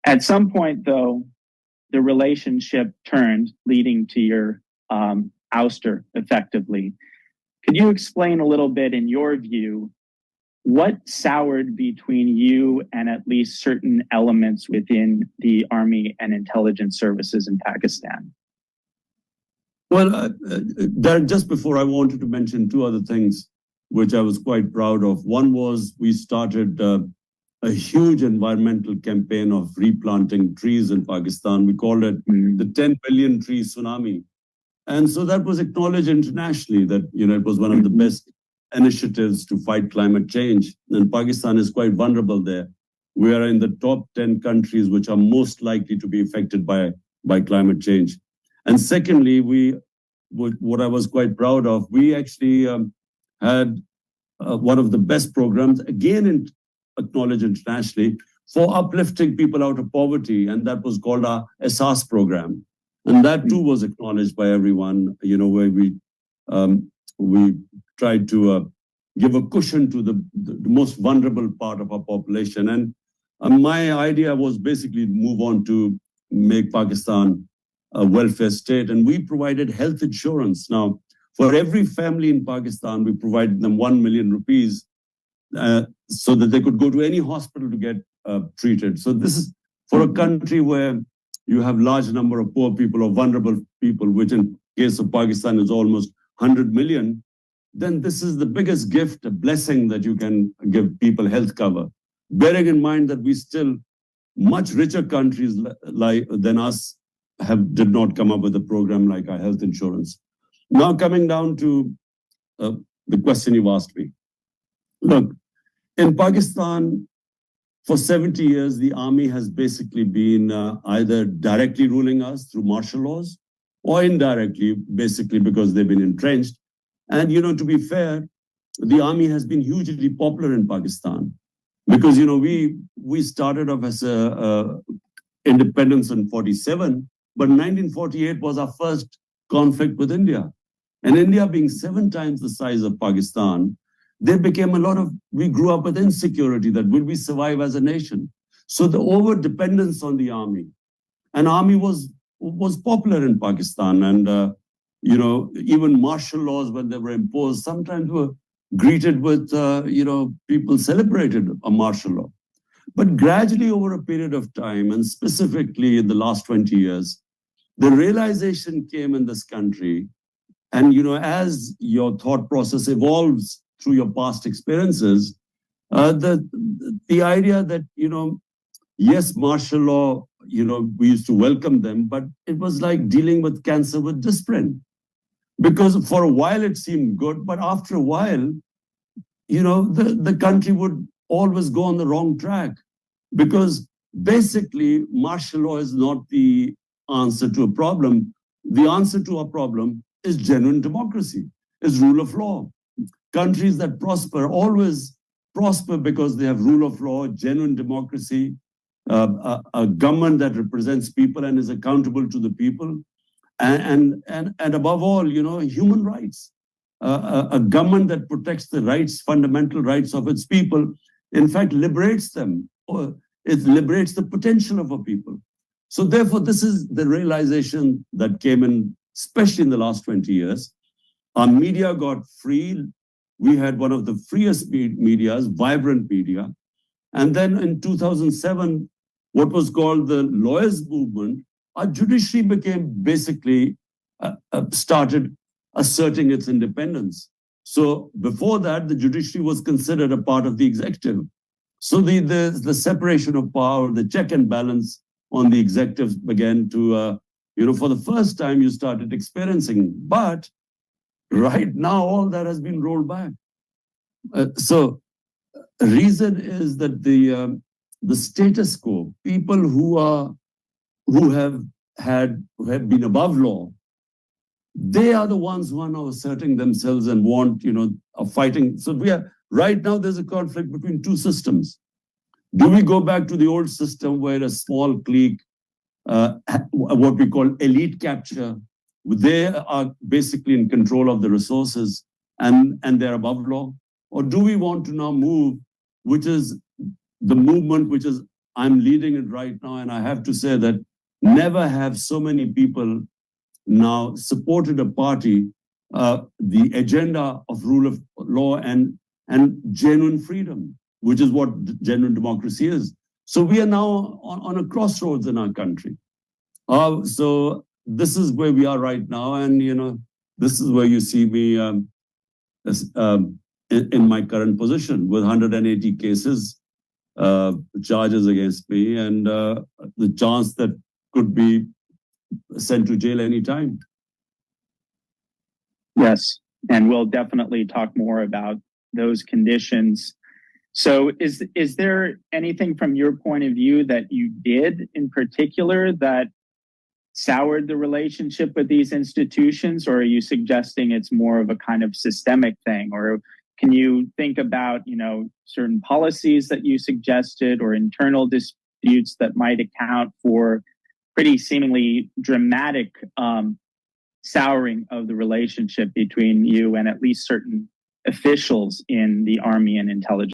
At some point, though, the relationship turned, leading to your ouster, effectively. Could you explain a little bit, in your view, what soured between you and at least certain elements within the Army and intelligence services in Pakistan? Well, just before, I wanted to mention two other things which I was quite proud of. One was we started a huge environmental campaign of replanting trees in Pakistan. We called it the 10 billion tree tsunami. And so that was acknowledged internationally that, it was one of the best initiatives to fight climate change. And Pakistan is quite vulnerable there. We are in the top 10 countries which are most likely to be affected by climate change. And secondly, what I was quite proud of, we actually had one of the best programs, again acknowledged internationally, for uplifting people out of poverty, and that was called our SAS program. And that too was acknowledged by everyone, where we tried to give a cushion to the most vulnerable part of our population. And my idea was basically to move on to make Pakistan a welfare state, and we provided health insurance. Now, for every family in Pakistan, we provided them 1 million rupees so that they could go to any hospital to get treated. So this is for a country where you have large number of poor people or vulnerable people, which in case of Pakistan is almost 100 million, then this is the biggest gift, a blessing that you can give people health cover. Bearing in mind that we still, much richer countries than us did not come up with a program like our health insurance. Now coming down to the question you asked me. Look, in Pakistan, for 70 years, the army has basically been either directly ruling us through martial laws or indirectly, basically because they've been entrenched. And, to be fair, the army has been hugely popular in Pakistan because, we started off as independence in 47, but 1948 was our first conflict with India. And India being 7 times the size of Pakistan, there became we grew up with insecurity that will we survive as a nation. So the over-dependence on the army, and army was popular in Pakistan. And, even martial laws, when they were imposed, sometimes were greeted with, people celebrated a martial law. But gradually over a period of time, and specifically in the last 20 years, the realization came in this country, and, as your thought process evolves through your past experiences, the idea that, yes, martial law, we used to welcome them, but it was like dealing with cancer with disprin. Because for a while it seemed good, but after a while, the country would always go on the wrong track. Because basically, martial law is not the answer to a problem. The answer to our problem is genuine democracy, is rule of law. Countries that prosper always prosper because they have rule of law, genuine democracy, a government that represents people and is accountable to the people, and above all, human rights. A government that protects the rights, fundamental rights of its people, in fact, liberates them, or it liberates the potential of a people. So therefore, this is the realization that came in, especially in the last 20 years. Our media got free. We had one of the freest medias, vibrant media. And then in 2007, what was called the lawyers' movement, our judiciary became basically, started asserting its independence. So before that, the judiciary was considered a part of the executive. So the separation of power, the check and balance on the executive began to, for the first time you started experiencing. But right now, all that has been rolled back. So the reason is that the status quo, people who have been above law, they are the ones who are now asserting themselves and want, are fighting. So right now there's a conflict between two systems. Do we go back to the old system where a small clique, what we call elite capture, they are basically in control of the resources and they're above law? Or do we want to now move, which is the movement which is I'm leading it right now, and I have to say that never have so many people now supported a party, the agenda of rule of law and genuine freedom, which is what genuine democracy is. So we are now on a crossroads in our country. So this is where we are right now, and this is where you see me in my current position with 180 cases, charges against me, and the chance that could be sent to jail anytime. Yes, and we'll definitely talk more about those conditions. So is there anything from your point of view that you did in particular that soured the relationship with these institutions, or are you suggesting it's more of a kind of systemic thing? Or can you think about, certain policies that you suggested or internal disputes that might account for pretty seemingly dramatic souring of the relationship between you and at least certain officials in the Army and intelligence?